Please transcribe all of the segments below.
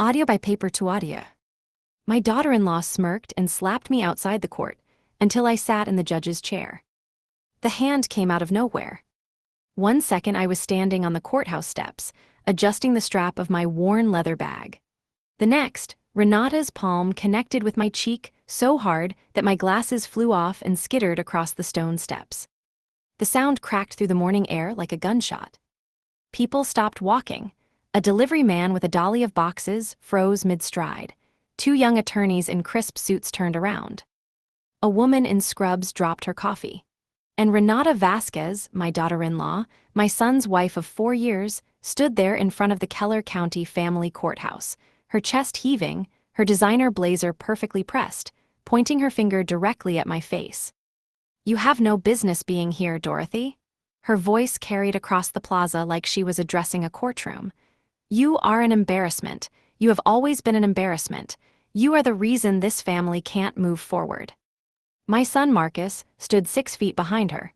Audio by paper to audio. My daughter-in-law smirked and slapped me outside the court until I sat in the judge's chair. The hand came out of nowhere. 1 second I was standing on the courthouse steps, adjusting the strap of my worn leather bag. The next, Renata's palm connected with my cheek so hard that my glasses flew off and skittered across the stone steps. The sound cracked through the morning air like a gunshot. People stopped walking. A delivery man with a dolly of boxes froze mid-stride. 2 young attorneys in crisp suits turned around. A woman in scrubs dropped her coffee. And Renata Vasquez, my daughter-in-law, my son's wife of 4 years, stood there in front of the Keller County Family Courthouse, her chest heaving, her designer blazer perfectly pressed, pointing her finger directly at my face. "You have no business being here, Dorothy." Her voice carried across the plaza like she was addressing a courtroom. "You are an embarrassment. You have always been an embarrassment. You are the reason this family can't move forward." My son Marcus stood 6 feet behind her.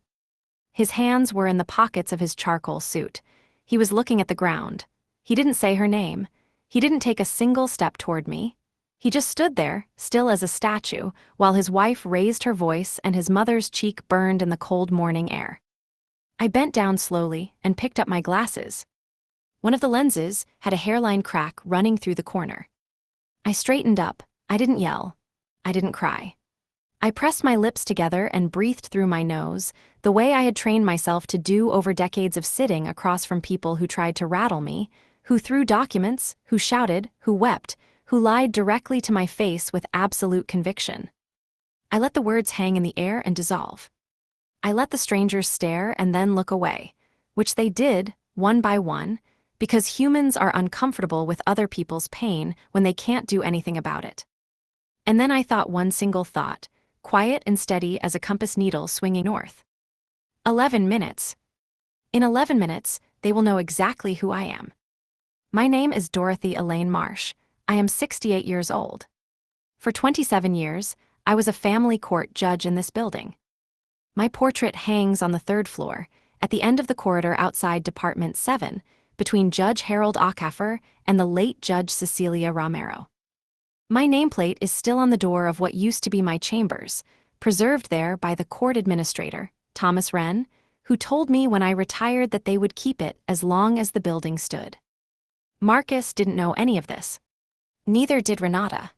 His hands were in the pockets of his charcoal suit. He was looking at the ground. He didn't say her name. He didn't take a single step toward me. He just stood there, still as a statue, while his wife raised her voice and his mother's cheek burned in the cold morning air. I bent down slowly and picked up my glasses. One of the lenses had a hairline crack running through the corner. I straightened up. I didn't yell. I didn't cry. I pressed my lips together and breathed through my nose, the way I had trained myself to do over decades of sitting across from people who tried to rattle me, who threw documents, who shouted, who wept, who lied directly to my face with absolute conviction. I let the words hang in the air and dissolve. I let the strangers stare and then look away, which they did, one by one, because humans are uncomfortable with other people's pain when they can't do anything about it. And then I thought one single thought, quiet and steady as a compass needle swinging north. 11 minutes. In 11 minutes, they will know exactly who I am. My name is Dorothy Elaine Marsh. I am 68 years old. For 27 years, I was a family court judge in this building. My portrait hangs on the 3rd floor, at the end of the corridor outside Department 7, between Judge Harold Acaffer and the late Judge Cecilia Romero. My nameplate is still on the door of what used to be my chambers, preserved there by the court administrator, Thomas Wren, who told me when I retired that they would keep it as long as the building stood. Marcus didn't know any of this. Neither did Renata.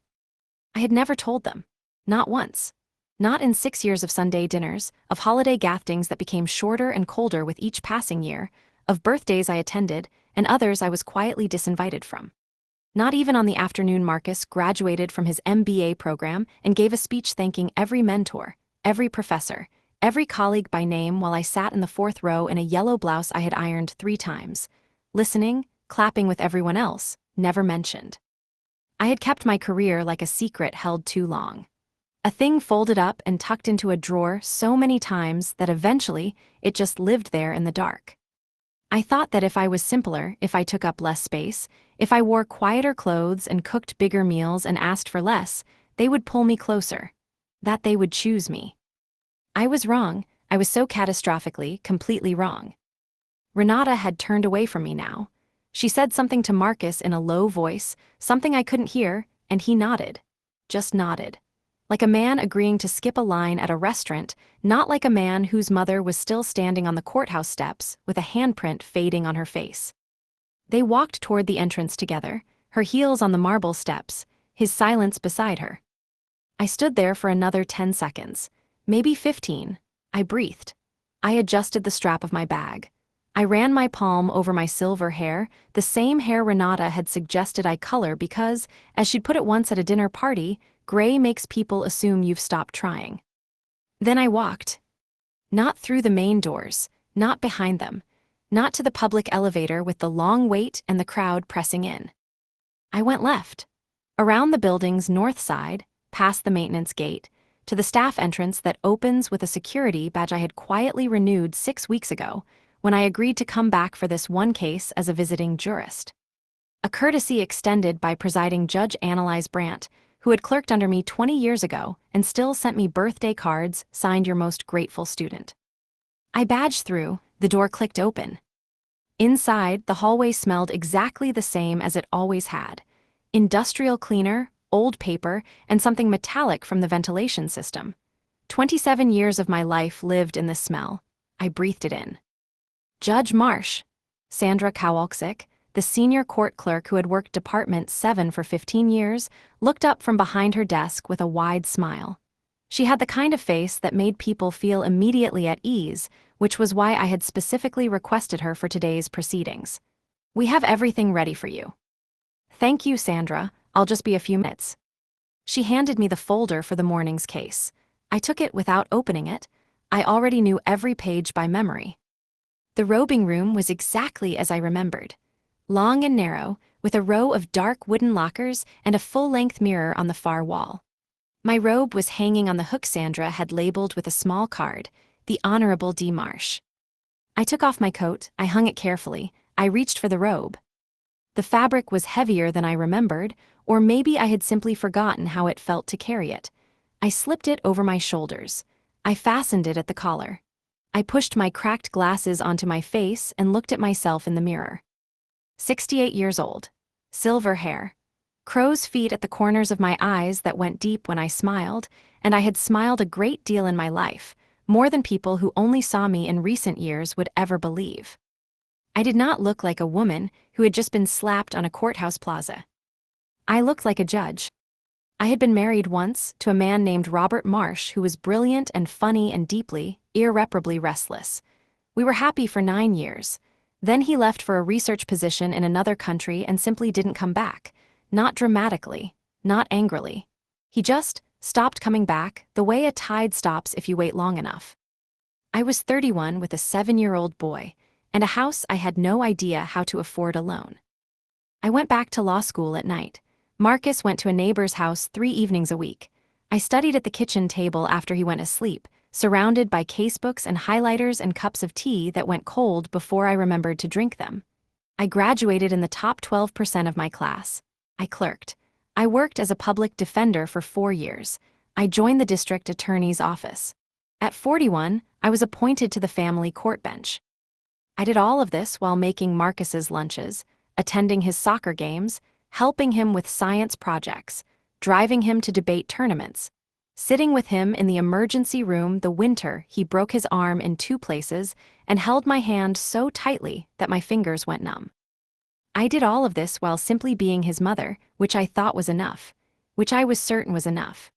I had never told them. Not once. Not in 6 years of Sunday dinners, of holiday gaffings that became shorter and colder with each passing year, of birthdays I attended, and others I was quietly disinvited from. Not even on the afternoon Marcus graduated from his MBA program and gave a speech thanking every mentor, every professor, every colleague by name while I sat in the 4th row in a yellow blouse I had ironed 3 times. Listening, clapping with everyone else, never mentioned. I had kept my career like a secret held too long. A thing folded up and tucked into a drawer so many times that eventually it just lived there in the dark. I thought that if I was simpler, if I took up less space, if I wore quieter clothes and cooked bigger meals and asked for less, they would pull me closer. That they would choose me. I was wrong. I was so catastrophically, completely wrong. Renata had turned away from me now. She said something to Marcus in a low voice, something I couldn't hear, and he nodded. Just nodded. Like a man agreeing to skip a line at a restaurant, not like a man whose mother was still standing on the courthouse steps with a handprint fading on her face. They walked toward the entrance together, her heels on the marble steps, his silence beside her. I stood there for another 10 seconds, maybe 15. I breathed. I adjusted the strap of my bag. I ran my palm over my silver hair, the same hair Renata had suggested I color because, as she'd put it once at a dinner party, gray makes people assume you've stopped trying. Then I walked. Not through the main doors, not behind them, not to the public elevator with the long wait and the crowd pressing in. I went left, around the building's north side, past the maintenance gate, to the staff entrance that opens with a security badge I had quietly renewed 6 weeks ago when I agreed to come back for this one case as a visiting jurist. A courtesy extended by presiding Judge Annalise Brandt, who had clerked under me 20 years ago and still sent me birthday cards signed "Your most grateful student." I badged through, the door clicked open. Inside, the hallway smelled exactly the same as it always had. industrial cleaner, old paper, and something metallic from the ventilation system. 27 years of my life lived in this smell. I breathed it in. Judge Marsh, Sandra Kowalczyk, the senior court clerk who had worked Department 7 for 15 years, looked up from behind her desk with a wide smile. She had the kind of face that made people feel immediately at ease, which was why I had specifically requested her for today's proceedings. "We have everything ready for you." "Thank you, Sandra. I'll just be a few minutes." She handed me the folder for the morning's case. I took it without opening it. I already knew every page by memory. The robing room was exactly as I remembered. Long and narrow, with a row of dark wooden lockers and a full-length mirror on the far wall. My robe was hanging on the hook Sandra had labeled with a small card, "The Honorable D. Marsh." I took off my coat, I hung it carefully, I reached for the robe. The fabric was heavier than I remembered, or maybe I had simply forgotten how it felt to carry it. I slipped it over my shoulders. I fastened it at the collar. I pushed my cracked glasses onto my face and looked at myself in the mirror. 68 years old. Silver hair. Crow's feet at the corners of my eyes that went deep when I smiled, and I had smiled a great deal in my life, more than people who only saw me in recent years would ever believe. I did not look like a woman who had just been slapped on a courthouse plaza. I looked like a judge. I had been married once to a man named Robert Marsh who was brilliant and funny and deeply, irreparably restless. We were happy for 9 years. Then he left for a research position in another country and simply didn't come back. Not dramatically, not angrily. He just stopped coming back, the way a tide stops if you wait long enough. I was 31 with a 7-year-old boy, and a house I had no idea how to afford alone. I went back to law school at night. Marcus went to a neighbor's house 3 evenings a week. I studied at the kitchen table after he went asleep, surrounded by casebooks and highlighters and cups of tea that went cold before I remembered to drink them. I graduated in the top 12% of my class. I clerked. I worked as a public defender for 4 years. I joined the district attorney's office. At 41, I was appointed to the family court bench. I did all of this while making Marcus's lunches, attending his soccer games, helping him with science projects, driving him to debate tournaments, sitting with him in the emergency room the winter he broke his arm in 2 places and held my hand so tightly that my fingers went numb. I did all of this while simply being his mother, which I thought was enough, which I was certain was enough.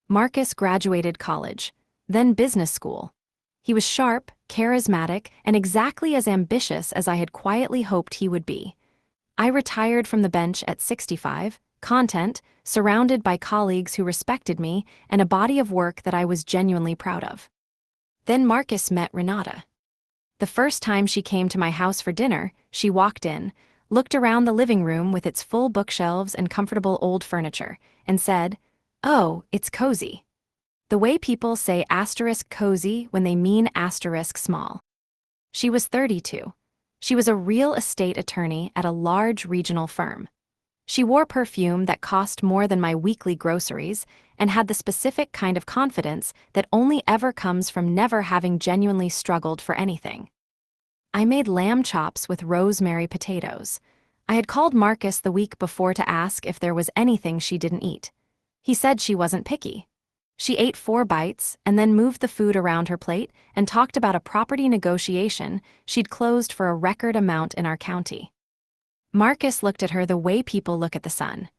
Marcus graduated college, then business school. He was sharp, charismatic, and exactly as ambitious as I had quietly hoped he would be. I retired from the bench at 65, content, surrounded by colleagues who respected me and a body of work that I was genuinely proud of. Then Marcus met Renata. The first time she came to my house for dinner, she walked in, looked around the living room with its full bookshelves and comfortable old furniture, and said, "Oh, it's cozy." The way people say *cozy when they mean *small. She was 32. She was a real estate attorney at a large regional firm. She wore perfume that cost more than my weekly groceries and had the specific kind of confidence that only ever comes from never having genuinely struggled for anything. I made lamb chops with rosemary potatoes. I had called Marcus the week before to ask if there was anything she didn't eat. He said she wasn't picky. She ate 4 bites and then moved the food around her plate and talked about a property negotiation she'd closed for a record amount in our county. Marcus looked at her the way people look at the sun.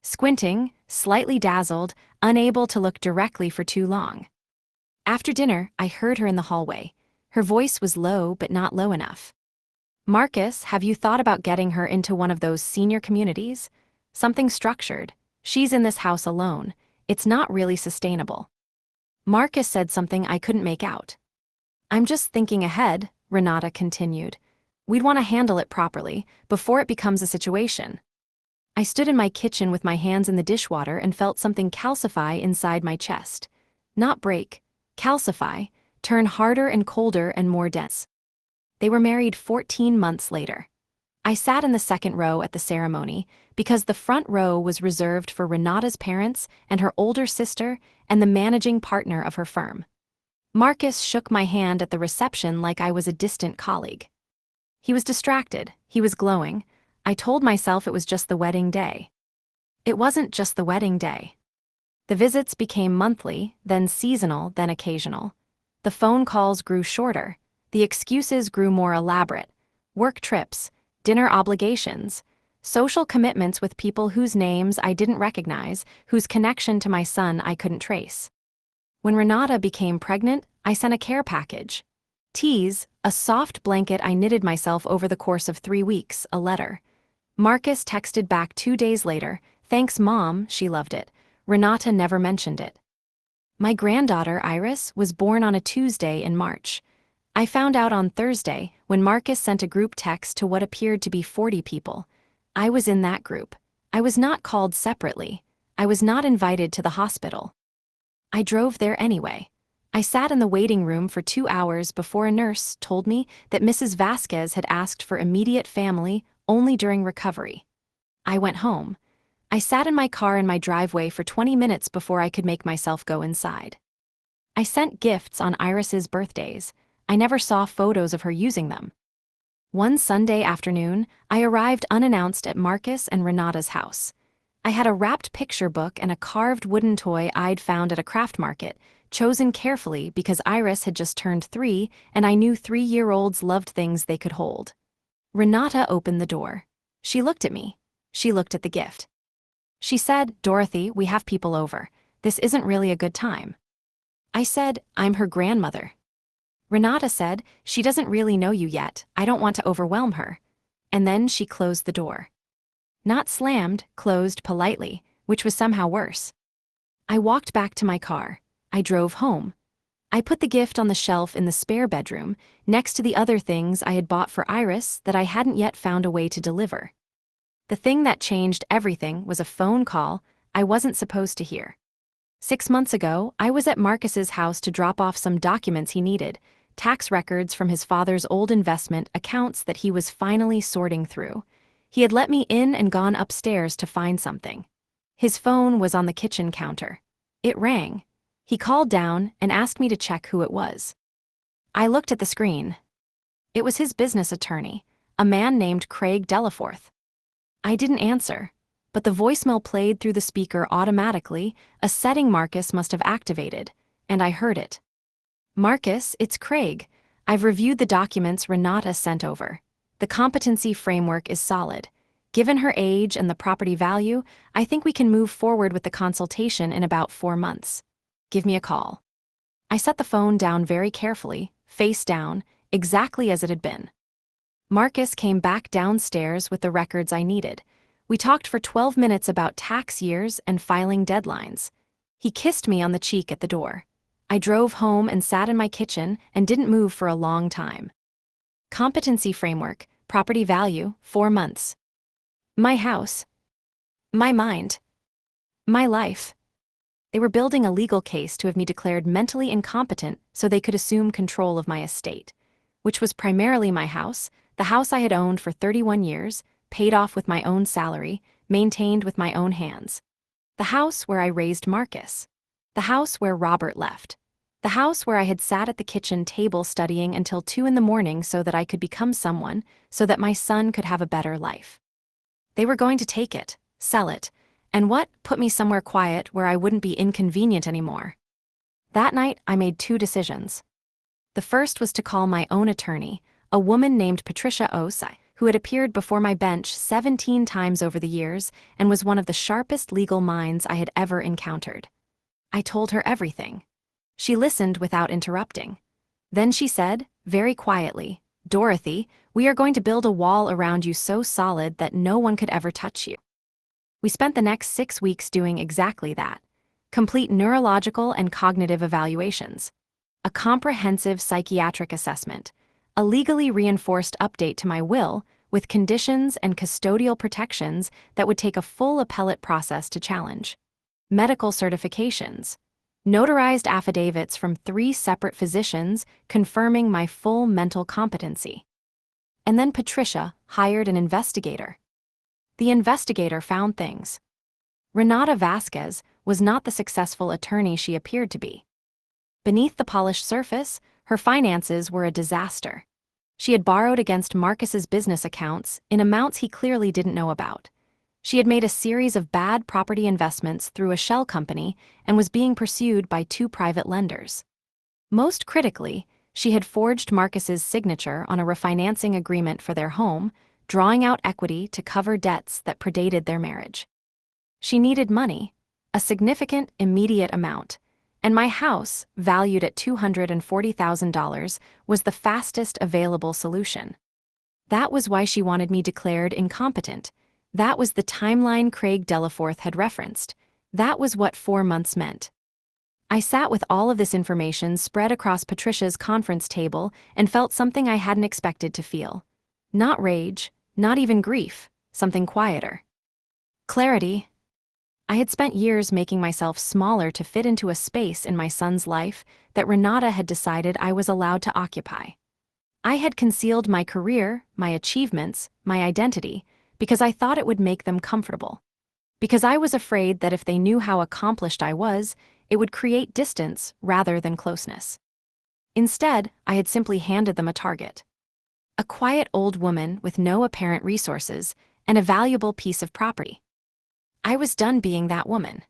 Squinting, slightly dazzled, unable to look directly for too long. After dinner, I heard her in the hallway. Her voice was low but not low enough. "Marcus, have you thought about getting her into one of those senior communities? Something structured. She's in this house alone. It's not really sustainable." Marcus said something I couldn't make out. "I'm just thinking ahead," Renata continued. "We'd want to handle it properly, before it becomes a situation." I stood in my kitchen with my hands in the dishwater and felt something calcify inside my chest. Not break, calcify, turn harder and colder and more dense. They were married 14 months later. I sat in the second row at the ceremony because the front row was reserved for Renata's parents and her older sister and the managing partner of her firm. Marcus shook my hand at the reception like I was a distant colleague. He was distracted, he was glowing. I told myself it was just the wedding day. It wasn't just the wedding day. The visits became monthly, then seasonal, then occasional. The phone calls grew shorter. The excuses grew more elaborate. Work trips, dinner obligations, social commitments with people whose names I didn't recognize, whose connection to my son I couldn't trace. When Renata became pregnant, I sent a care package. Tease, a soft blanket I knitted myself over the course of 3 weeks, a letter. Marcus texted back 2 days later, "Thanks, Mom, she loved it." Renata never mentioned it. My granddaughter, Iris, was born on a Tuesday in March. I found out on Thursday when Marcus sent a group text to what appeared to be 40 people. I was in that group. I was not called separately. I was not invited to the hospital. I drove there anyway. I sat in the waiting room for 2 hours before a nurse told me that Mrs. Vasquez had asked for immediate family only during recovery. I went home. I sat in my car in my driveway for 20 minutes before I could make myself go inside. I sent gifts on Iris's birthdays. I never saw photos of her using them. One Sunday afternoon, I arrived unannounced at Marcus and Renata's house. I had a wrapped picture book and a carved wooden toy I'd found at a craft market, chosen carefully because Iris had just turned 3 and I knew 3-year-olds loved things they could hold. Renata opened the door. She looked at me. She looked at the gift. She said, "Dorothy, we have people over. This isn't really a good time." I said, "I'm her grandmother." Renata said, "She doesn't really know you yet. I don't want to overwhelm her." And then she closed the door. Not slammed, closed politely, which was somehow worse. I walked back to my car. I drove home. I put the gift on the shelf in the spare bedroom, next to the other things I had bought for Iris that I hadn't yet found a way to deliver. The thing that changed everything was a phone call I wasn't supposed to hear. 6 months ago, I was at Marcus's house to drop off some documents he needed, tax records from his father's old investment accounts that he was finally sorting through. He had let me in and gone upstairs to find something. His phone was on the kitchen counter. It rang. He called down and asked me to check who it was. I looked at the screen. It was his business attorney, a man named Craig Delaforth. I didn't answer, but the voicemail played through the speaker automatically, a setting Marcus must have activated, and I heard it. "Marcus, it's Craig. I've reviewed the documents Renata sent over. The competency framework is solid. Given her age and the property value, I think we can move forward with the consultation in about 4 months. Give me a call." I set the phone down very carefully, face down, exactly as it had been. Marcus came back downstairs with the records I needed. We talked for 12 minutes about tax years and filing deadlines. He kissed me on the cheek at the door. I drove home and sat in my kitchen and didn't move for a long time. Competency framework, property value, 4 months. My house. My mind. My life. They were building a legal case to have me declared mentally incompetent so they could assume control of my estate, which was primarily my house, the house I had owned for 31 years, paid off with my own salary, maintained with my own hands. The house where I raised Marcus. The house where Robert left. The house where I had sat at the kitchen table studying until 2 in the morning so that I could become someone, so that my son could have a better life. They were going to take it, sell it, and put me somewhere quiet where I wouldn't be inconvenient anymore. That night, I made 2 decisions. The first was to call my own attorney, a woman named Patricia Osai, who had appeared before my bench 17 times over the years and was one of the sharpest legal minds I had ever encountered. I told her everything. She listened without interrupting. Then she said, very quietly, "Dorothy, we are going to build a wall around you so solid that no one could ever touch you." We spent the next 6 weeks doing exactly that. Complete neurological and cognitive evaluations. A comprehensive psychiatric assessment. A legally reinforced update to my will with conditions and custodial protections that would take a full appellate process to challenge. Medical certifications. Notarized affidavits from 3 separate physicians confirming my full mental competency. And then Patricia hired an investigator. The investigator found things. Renata Vasquez was not the successful attorney she appeared to be. Beneath the polished surface, her finances were a disaster. She had borrowed against Marcus's business accounts in amounts he clearly didn't know about. She had made a series of bad property investments through a shell company and was being pursued by 2 private lenders. Most critically, she had forged Marcus's signature on a refinancing agreement for their home, drawing out equity to cover debts that predated their marriage. She needed money, a significant, immediate amount, and my house, valued at $240,000, was the fastest available solution. That was why she wanted me declared incompetent. That was the timeline Craig Delaforth had referenced. That was what 4 months meant. I sat with all of this information spread across Patricia's conference table and felt something I hadn't expected to feel. Not rage, not even grief, something quieter. Clarity. I had spent years making myself smaller to fit into a space in my son's life that Renata had decided I was allowed to occupy. I had concealed my career, my achievements, my identity, because I thought it would make them comfortable. Because I was afraid that if they knew how accomplished I was, it would create distance rather than closeness. Instead, I had simply handed them a target. A quiet old woman with no apparent resources and a valuable piece of property. I was done being that woman.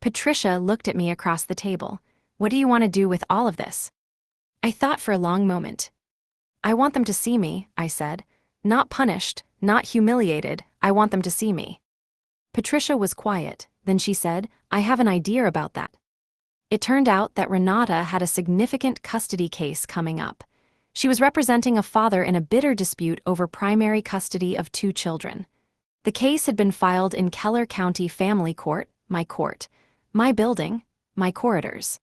Patricia looked at me across the table. What do you want to do with all of this? I thought for a long moment. I want them to see me, I said. Not punished, not humiliated, I want them to see me. Patricia was quiet, then she said, I have an idea about that. It turned out that Renata had a significant custody case coming up. She was representing a father in a bitter dispute over primary custody of 2 children. The case had been filed in Keller County Family Court, my building, my corridors.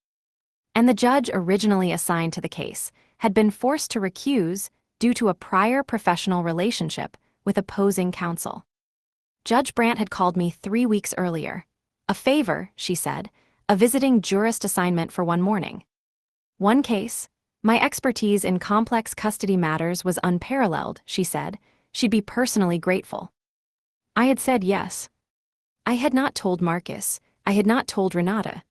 And the judge originally assigned to the case had been forced to recuse due to a prior professional relationship with opposing counsel. Judge Brandt had called me 3 weeks earlier. A favor, she said, a visiting jurist assignment for one morning. One case. My expertise in complex custody matters was unparalleled, she said. She'd be personally grateful. I had said yes. I had not told Marcus. I had not told Renata.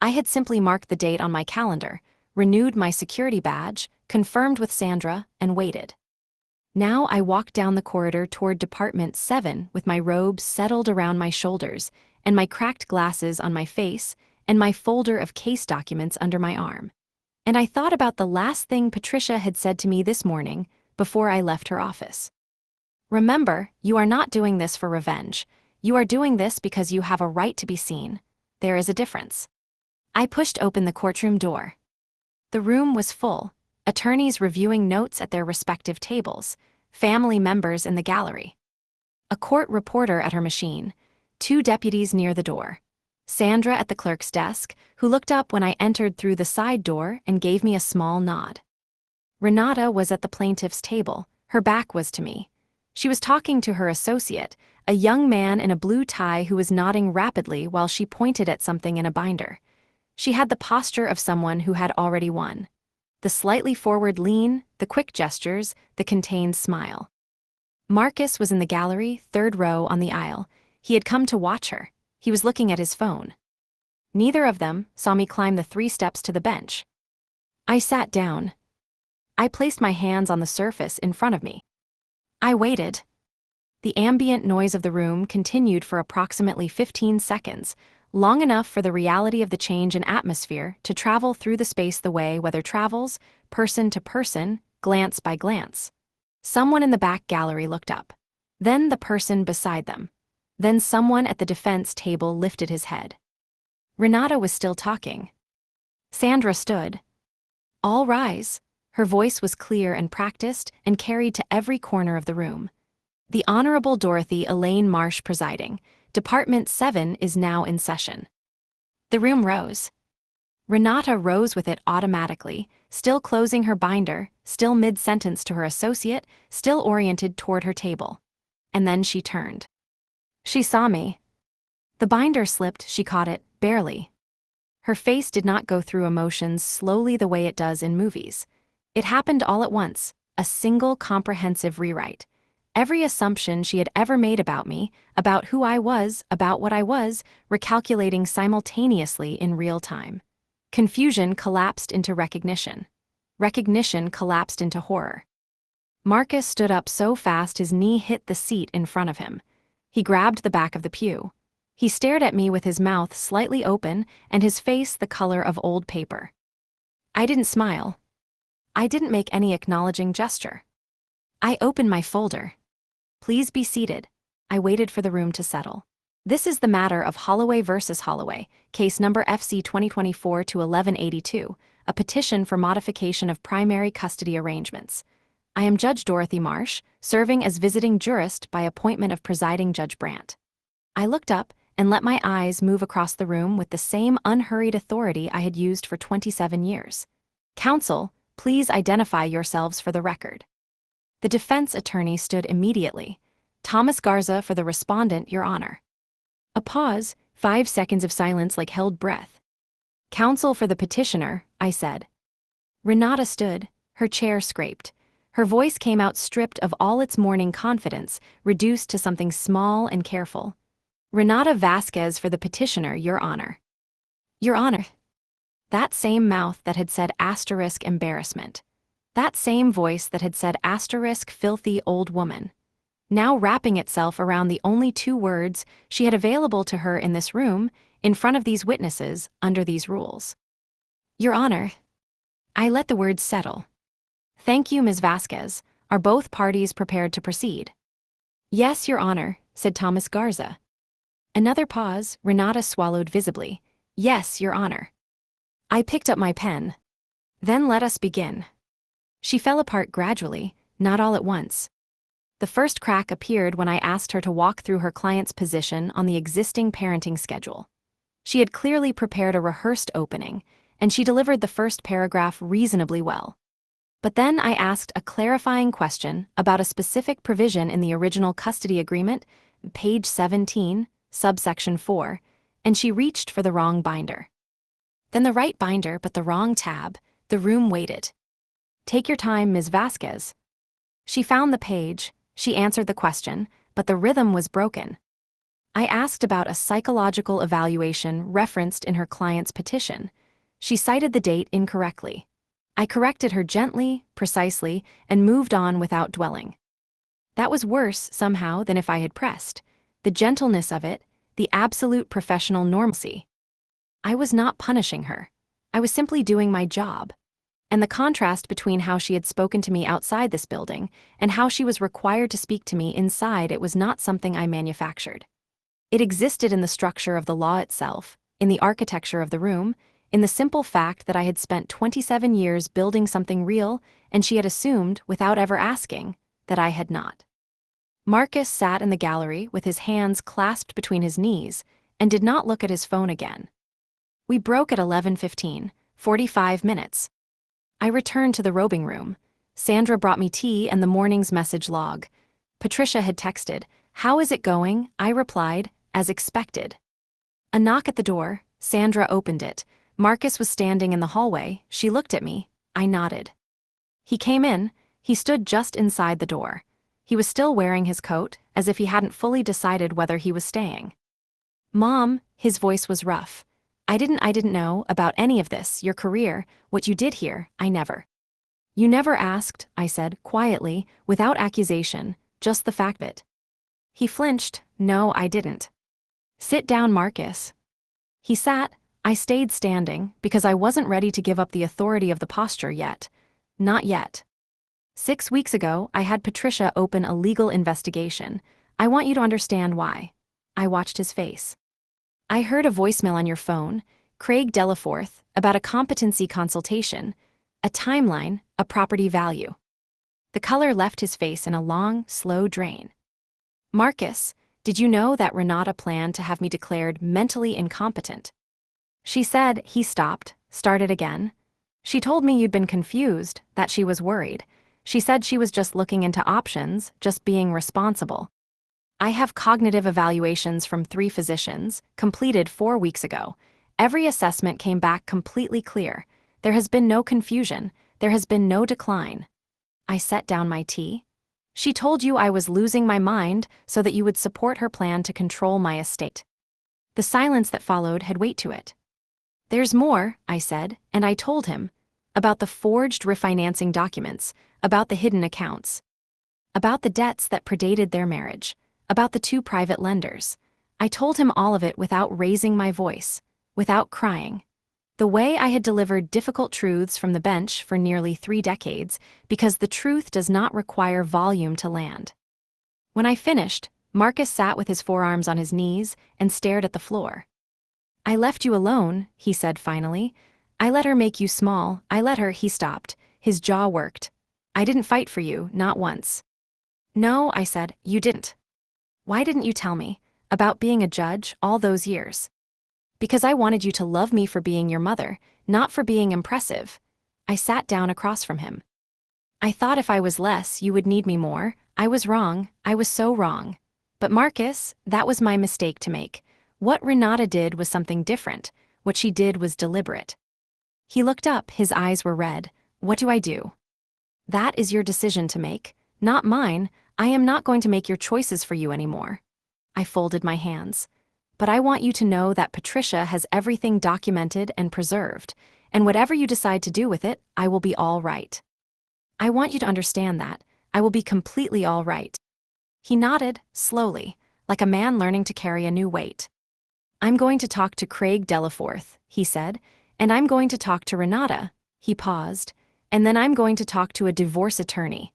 I had simply marked the date on my calendar, renewed my security badge, confirmed with Sandra, and waited. Now I walked down the corridor toward Department 7 with my robe settled around my shoulders and my cracked glasses on my face and my folder of case documents under my arm. And I thought about the last thing Patricia had said to me this morning before I left her office. Remember, you are not doing this for revenge. You are doing this because you have a right to be seen. There is a difference. I pushed open the courtroom door. The room was full, attorneys reviewing notes at their respective tables, family members in the gallery. A court reporter at her machine, 2 deputies near the door. Sandra at the clerk's desk, who looked up when I entered through the side door and gave me a small nod. Renata was at the plaintiff's table, her back was to me. She was talking to her associate, a young man in a blue tie who was nodding rapidly while she pointed at something in a binder. She had the posture of someone who had already won. The slightly forward lean, the quick gestures, the contained smile. Marcus was in the gallery, 3rd row on the aisle. He had come to watch her. He was looking at his phone. Neither of them saw me climb the 3 steps to the bench. I sat down. I placed my hands on the surface in front of me. I waited. The ambient noise of the room continued for approximately 15 seconds, long enough for the reality of the change in atmosphere to travel through the space the way weather travels, person to person, glance by glance. Someone in the back gallery looked up. Then the person beside them. Then someone at the defense table lifted his head. Renata was still talking. Sandra stood. All rise. Her voice was clear and practiced and carried to every corner of the room. The Honorable Dorothy Elaine Marsh presiding. Department 7 is now in session. The room rose. Renata rose with it automatically, still closing her binder, still mid-sentence to her associate, still oriented toward her table. And then she turned. She saw me. The binder slipped, she caught it, barely. Her face did not go through emotions slowly the way it does in movies. It happened all at once, a single comprehensive rewrite. Every assumption she had ever made about me, about who I was, about what I was, recalculating simultaneously in real time. Confusion collapsed into recognition. Recognition collapsed into horror. Marcus stood up so fast his knee hit the seat in front of him. He grabbed the back of the pew. He stared at me with his mouth slightly open and his face the color of old paper. I didn't smile. I didn't make any acknowledging gesture. I opened my folder. Please be seated. I waited for the room to settle. This is the matter of Holloway versus Holloway, case number FC 2024-1182, a petition for modification of primary custody arrangements. I am Judge Dorothy Marsh, serving as visiting jurist by appointment of presiding Judge Brandt. I looked up and let my eyes move across the room with the same unhurried authority I had used for 27 years. Counsel, please identify yourselves for the record. The defense attorney stood immediately. Thomas Garza for the respondent, Your Honor. A pause, 5 seconds of silence like held breath. Counsel for the petitioner, I said. Renata stood, her chair scraped. Her voice came out stripped of all its morning confidence, reduced to something small and careful. Renata Vasquez for the petitioner, Your Honor. Your Honor. That same mouth that had said asterisk embarrassment. That same voice that had said asterisk filthy old woman. Now wrapping itself around the only 2 words she had available to her in this room, in front of these witnesses, under these rules. Your Honor. I let the words settle. Thank you, Ms. Vasquez. Are both parties prepared to proceed? Yes, Your Honor, said Thomas Garza. Another pause, Renata swallowed visibly. Yes, Your Honor. I picked up my pen. Then let us begin. She fell apart gradually, not all at once. The first crack appeared when I asked her to walk through her client's position on the existing parenting schedule. She had clearly prepared a rehearsed opening, and she delivered the first paragraph reasonably well. But then I asked a clarifying question about a specific provision in the original custody agreement, page 17, subsection 4, and she reached for the wrong binder. Then the right binder but the wrong tab. The room waited. Take your time, Ms. Vasquez. She found the page, she answered the question, but the rhythm was broken. I asked about a psychological evaluation referenced in her client's petition. She cited the date incorrectly. I corrected her gently, precisely, and moved on without dwelling. That was worse, somehow, than if I had pressed. The gentleness of it, the absolute professional normalcy. I was not punishing her. I was simply doing my job. And the contrast between how she had spoken to me outside this building and how she was required to speak to me inside it was not something I manufactured. It existed in the structure of the law itself, in the architecture of the room, in the simple fact that I had spent 27 years building something real and she had assumed, without ever asking, that I had not. Marcus sat in the gallery with his hands clasped between his knees and did not look at his phone again. We broke at 11:15, 45 minutes. I returned to the robing room. Sandra brought me tea and the morning's message log. Patricia had texted, "How is it going?" I replied, as expected. A knock at the door. Sandra opened it. Marcus was standing in the hallway. She looked at me. I nodded. He came in. He stood just inside the door. He was still wearing his coat, as if he hadn't fully decided whether he was staying. Mom, his voice was rough. I didn't know about any of this, your career, what you did here, I never. You never asked, I said, quietly, without accusation, just the fact of it. He flinched. No, I didn't. Sit down, Marcus. He sat. I stayed standing, because I wasn't ready to give up the authority of the posture yet. Not yet. 6 weeks ago, I had Patricia open a legal investigation. I want you to understand why. I watched his face. I heard a voicemail on your phone, Craig Delaforth, about a competency consultation, a timeline, a property value. The color left his face in a long, slow drain. Marcus, did you know that Renata planned to have me declared mentally incompetent? She said. He stopped, started again. She told me you'd been confused, that she was worried. She said she was just looking into options, just being responsible. I have cognitive evaluations from 3 physicians, completed 4 weeks ago. Every assessment came back completely clear. There has been no confusion. There has been no decline. I set down my tea. She told you I was losing my mind so that you would support her plan to control my estate. The silence that followed had weight to it. There's more, I said, and I told him. About the forged refinancing documents, about the hidden accounts. About the debts that predated their marriage. about the two private lenders. I told him all of it without raising my voice, without crying. The way I had delivered difficult truths from the bench for nearly 3 decades, because the truth does not require volume to land. When I finished, Marcus sat with his forearms on his knees and stared at the floor. "I left you alone," he said finally. "I let her make you small, I let her." He stopped. His jaw worked. "I didn't fight for you, not once." "No," I said, "you didn't. Why didn't you tell me about being a judge all those years?" "Because I wanted you to love me for being your mother, not for being impressive." I sat down across from him. "I thought if I was less, you would need me more. I was wrong, I was so wrong. But Marcus, that was my mistake to make. What Renata did was something different. What she did was deliberate." He looked up, his eyes were red. "What do I do?" "That is your decision to make, not mine. I am not going to make your choices for you anymore." I folded my hands. "But I want you to know that Patricia has everything documented and preserved, and whatever you decide to do with it, I will be all right. I want you to understand that. I will be completely all right." He nodded, slowly, like a man learning to carry a new weight. "I'm going to talk to Craig Delaforth," he said, "and I'm going to talk to Renata." He paused. "And then I'm going to talk to a divorce attorney."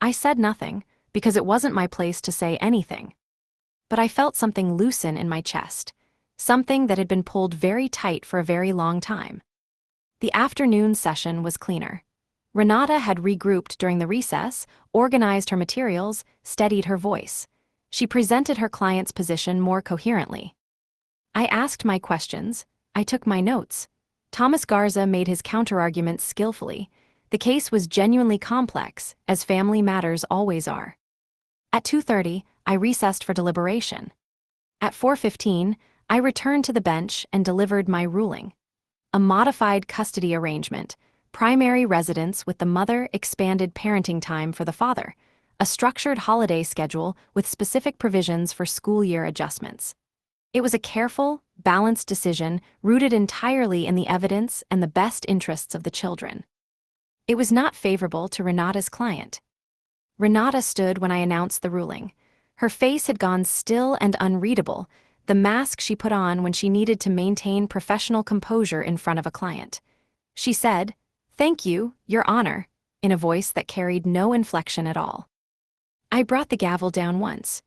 I said nothing, because it wasn't my place to say anything. But I felt something loosen in my chest, something that had been pulled very tight for a very long time. The afternoon session was cleaner. Renata had regrouped during the recess, organized her materials, steadied her voice. She presented her client's position more coherently. I asked my questions. I took my notes. Thomas Garza made his counterarguments skillfully. The case was genuinely complex, as family matters always are. At 2:30, I recessed for deliberation. At 4:15, I returned to the bench and delivered my ruling. A modified custody arrangement, primary residence with the mother, expanded parenting time for the father, a structured holiday schedule with specific provisions for school year adjustments. It was a careful, balanced decision rooted entirely in the evidence and the best interests of the children. It was not favorable to Renata's client. Renata stood when I announced the ruling. Her face had gone still and unreadable, the mask she put on when she needed to maintain professional composure in front of a client. She said, "Thank you, Your Honor," in a voice that carried no inflection at all. I brought the gavel down once.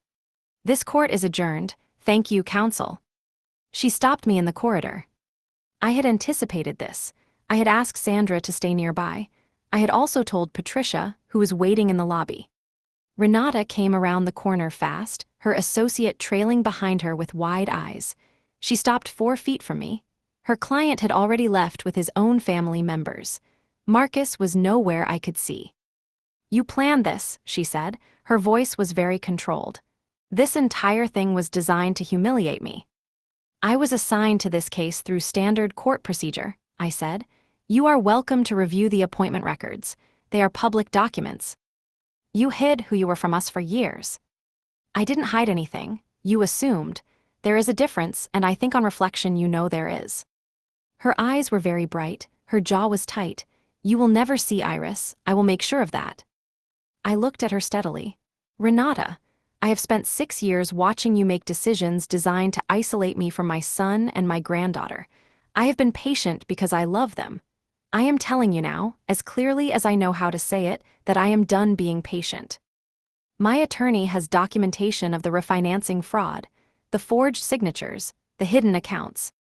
"This court is adjourned. Thank you, counsel." She stopped me in the corridor. I had anticipated this. I had asked Sandra to stay nearby. I had also told Patricia, who was waiting in the lobby. Renata came around the corner fast, her associate trailing behind her with wide eyes. She stopped 4 feet from me. Her client had already left with his own family members. Marcus was nowhere I could see. "You planned this," she said. Her voice was very controlled. "This entire thing was designed to humiliate me." "I was assigned to this case through standard court procedure," I said. "You are welcome to review the appointment records. They are public documents. You hid who you were from us for years." "I didn't hide anything. You assumed. There is a difference, and I think on reflection you know there is." Her eyes were very bright, her jaw was tight. "You will never see Iris, I will make sure of that." I looked at her steadily. "Renata, I have spent 6 years watching you make decisions designed to isolate me from my son and my granddaughter. I have been patient because I love them. I am telling you now, as clearly as I know how to say it, that I am done being patient. My attorney has documentation of the refinancing fraud, the forged signatures, the hidden accounts.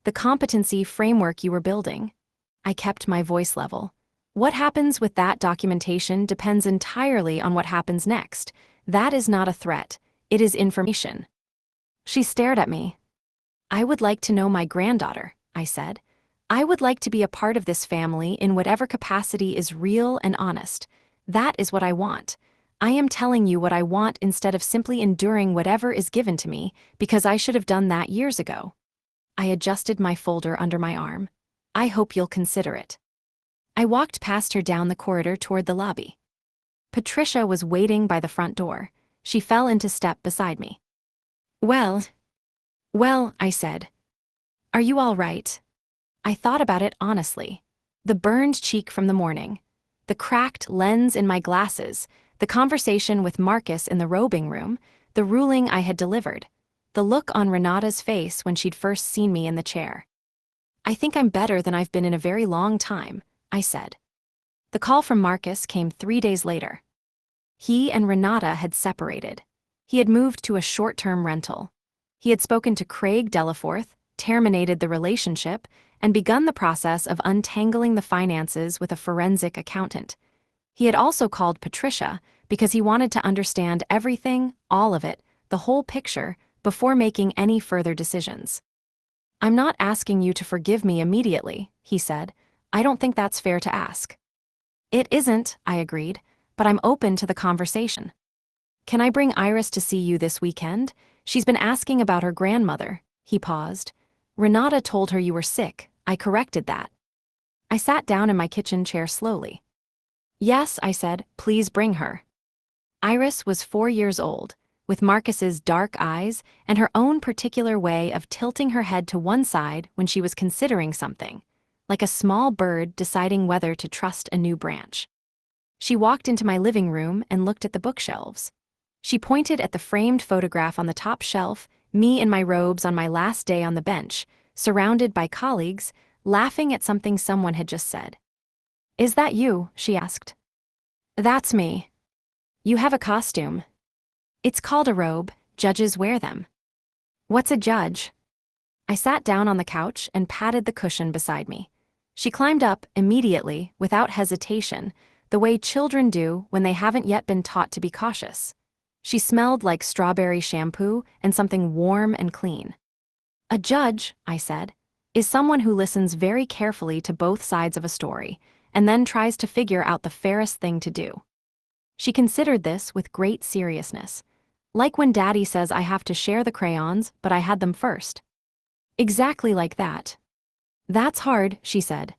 The competency framework you were building." I kept my voice level. "What happens with that documentation depends entirely on what happens next. That is not a threat, it is information." She stared at me. "I would like to know my granddaughter," I said. "I would like to be a part of this family in whatever capacity is real and honest. That is what I want. I am telling you what I want instead of simply enduring whatever is given to me, because I should have done that years ago." I adjusted my folder under my arm. "I hope you'll consider it." I walked past her down the corridor toward the lobby. Patricia was waiting by the front door. She fell into step beside me. Well, I said. "Are you all right?" I thought about it honestly. The burned cheek from the morning, the cracked lens in my glasses, the conversation with Marcus in the robing room, the ruling I had delivered, the look on Renata's face when she'd first seen me in the chair. "I think I'm better than I've been in a very long time," I said. The call from Marcus came 3 days later. He and Renata had separated. He had moved to a short-term rental. He had spoken to Craig Delaforth, terminated the relationship, and begun the process of untangling the finances with a forensic accountant. He had also called Patricia because he wanted to understand everything, all of it, the whole picture, before making any further decisions. "I'm not asking you to forgive me immediately," he said. "I don't think that's fair to ask." "It isn't," I agreed, "but I'm open to the conversation." "Can I bring Iris to see you this weekend? She's been asking about her grandmother." He paused. "Renata told her you were sick." I corrected that. I sat down in my kitchen chair slowly. "Yes," I said, "please bring her." Iris was 4 years old, with Marcus's dark eyes and her own particular way of tilting her head to one side when she was considering something, like a small bird deciding whether to trust a new branch. She walked into my living room and looked at the bookshelves. She pointed at the framed photograph on the top shelf, me in my robes on my last day on the bench, surrounded by colleagues, laughing at something someone had just said. "Is that you?" she asked. "That's me." "You have a costume." "It's called a robe. Judges wear them." "What's a judge?" I sat down on the couch and patted the cushion beside me. She climbed up immediately, without hesitation, the way children do when they haven't yet been taught to be cautious. She smelled like strawberry shampoo and something warm and clean. "A judge," I said, "is someone who listens very carefully to both sides of a story and then tries to figure out the fairest thing to do." She considered this with great seriousness. "Like when Daddy says I have to share the crayons, but I had them first." "Exactly like that." "That's hard," she said.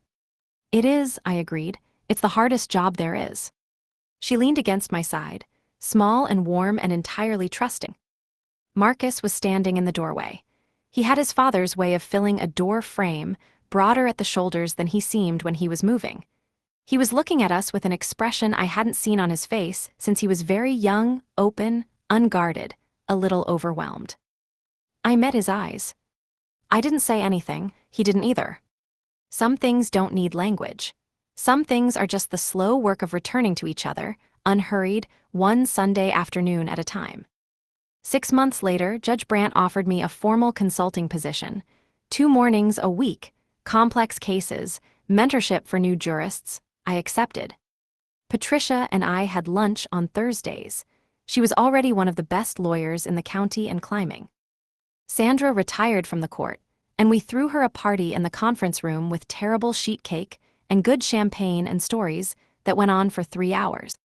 "It is," I agreed. "It's the hardest job there is." She leaned against my side, small and warm and entirely trusting. Marcus was standing in the doorway. He had his father's way of filling a door frame, broader at the shoulders than he seemed when he was moving. He was looking at us with an expression I hadn't seen on his face since he was very young, open, unguarded, a little overwhelmed. I met his eyes. I didn't say anything, he didn't either. Some things don't need language. Some things are just the slow work of returning to each other, unhurried, one Sunday afternoon at a time. 6 months later, Judge Brandt offered me a formal consulting position. 2 mornings a week, complex cases, mentorship for new jurists. I accepted. Patricia and I had lunch on Thursdays. She was already one of the best lawyers in the county and climbing. Sandra retired from the court, and we threw her a party in the conference room with terrible sheet cake and good champagne and stories that went on for 3 hours.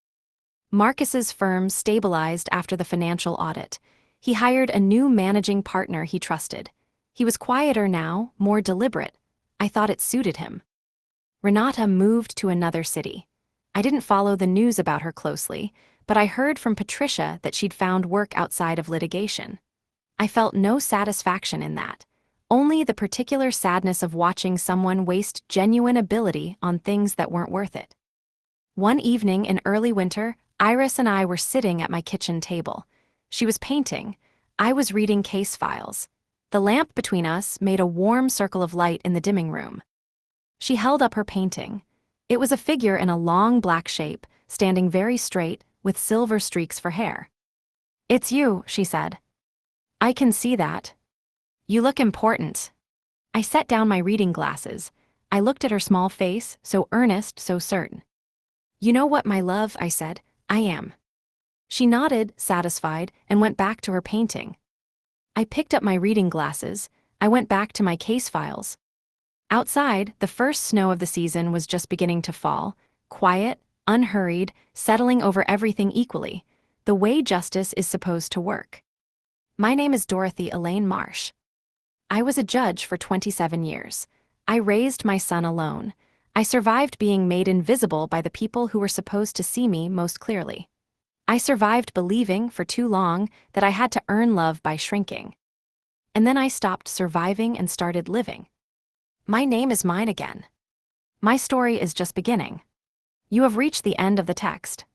Marcus's firm stabilized after the financial audit. He hired a new managing partner he trusted. He was quieter now, more deliberate. I thought it suited him. Renata moved to another city. I didn't follow the news about her closely, but I heard from Patricia that she'd found work outside of litigation. I felt no satisfaction in that, only the particular sadness of watching someone waste genuine ability on things that weren't worth it. One evening in early winter, Iris and I were sitting at my kitchen table. She was painting. I was reading case files. The lamp between us made a warm circle of light in the dimming room. She held up her painting. It was a figure in a long black shape, standing very straight, with silver streaks for hair. "It's you," she said. "I can see that. You look important." I set down my reading glasses. I looked at her small face, so earnest, so certain. "You know what, my love," I said, "I am." She nodded, satisfied, and went back to her painting. I picked up my reading glasses. I went back to my case files. Outside, the first snow of the season was just beginning to fall, quiet, unhurried, settling over everything equally, the way justice is supposed to work. My name is Dorothy Elaine Marsh. I was a judge for 27 years. I raised my son alone. I survived being made invisible by the people who were supposed to see me most clearly. I survived believing for too long that I had to earn love by shrinking. And then I stopped surviving and started living. My name is mine again. My story is just beginning. You have reached the end of the text.